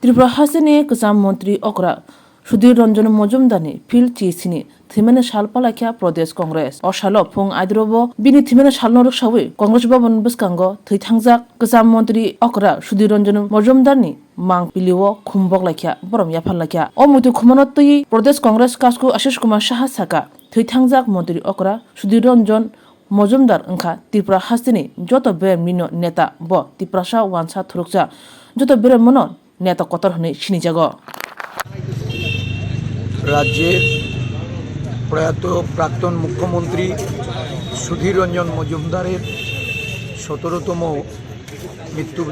त्रिपुरा हासिनी गोजाम मंत्री अकरा सुधीर रंजन मजुमदारनि फिल्ड चिसिनि थिमेने सालपालाख्या प्रदेश कांग्रेस असालो फुं आइद्रबो बिनि थिमेने सालनो रक्षावै कांग्रेस भवन बसकांगो थैथांजाक गोजाम मंत्री अकरा सुधीर रंजन मजुमदारनि मांग पिलिओ खुमबक लाख्या बरम याफाल लाख्या अमुतु खुमानतयै प्रदेश कांग्रेस कासकु आशिष कुमार साहा साका थैथांजाक मंत्री अकरा सुधीर रंजन मजुमदार अंखा त्रिपुरा हासिनी जत बे मिनो नेता ब त्रिपुरासा वानसा थुरुकजा जत बेरे मनो नेता कतर हनै सिनिजागो राज्येर प्रयात प्राक्तन मुख्यमंत्री सुधीर रंजन मजुमदारेर 17तम मृत्यु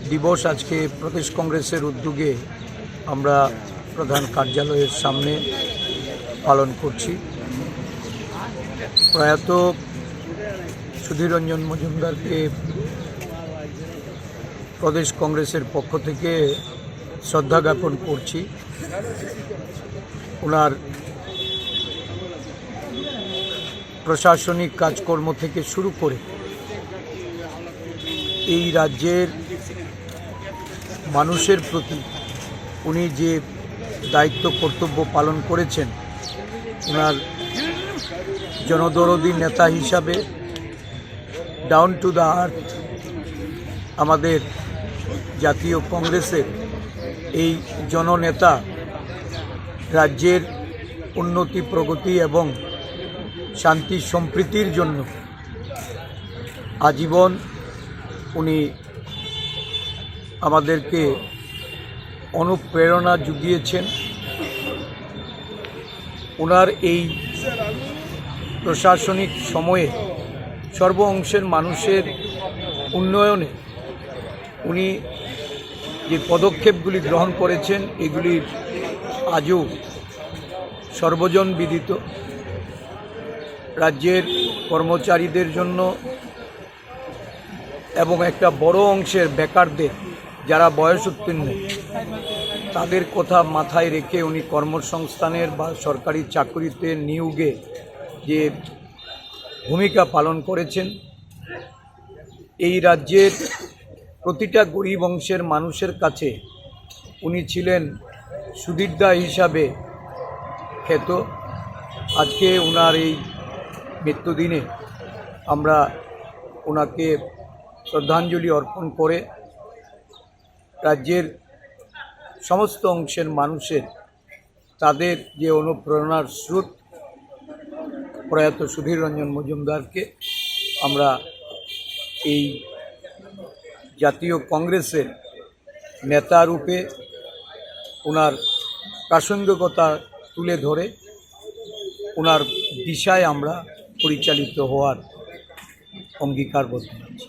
दिवस आज के प्रदेश कांग्रेसের उद्योगे আমরা प्रधान कार्यालयेर सामने पालन करছি। प्रयात सुधीर रंजन मजुमदार के प्रदेश कांग्रेसের पक्ष থেকে श्रद्धा ज्ञापन करছি। ওনার প্রশাসনিক কাজকর্ম থেকে শুরু করে এই রাজ্যের মানুষের প্রতি উনি যে দায়িত্ব কর্তব্য পালন করেছেন, ওনার জনদরদী নেতা হিসাবে ডাউন টু দ্য আর্থ আমাদের জাতীয় কংগ্রেসের এই জননেতা राज्येर उन्नति प्रगति एवं शांति सम्प्रीतिर जन्य आजीवन उनी आमादेरके अनुप्रेरणा जुगिয়েছেন। ओनार এই प्रशासनिक समये सर्व अंशेर मानुषेर उन्नयने उनी जे पदक्षेपगुली ग्रहण करेছেন एगुलिर आजও सर्वजन विदित। राज्येर कर्मचारीदेर जन्य एवं एकटा बड़ो अंशेर बेकारदेर जारा बयस उत्तीर्ण तादेर कथा माथाय रेखे उनी कर्मसंस्थानेर बा सरकारी चाकरिते नियोगे जे भूमिका पालन करेছেন। এই राज्येर प्रतिटा गरीब अंशेर मानुषेर काछे उनी छिलेन सुधीरदा हिसाबे ख्यात। आज के उनार मृत्युदिने आमरा उनाके श्रद्धांजलि अर्पण करे राज्येर समस्त अंशेर मानुषेर तादेर जे अनुप्रेरणार स्रोत प्रयात सुधीर रंजन मजुमदार के आमरा এই জাতীয় কংগ্রেসের নেতা রূপে ওনার প্রাসঙ্গিকতা তুলে ধরে ওনার দিশায় আমরা পরিচালিত হওয়ার অঙ্গীকারবদ্ধ আছি।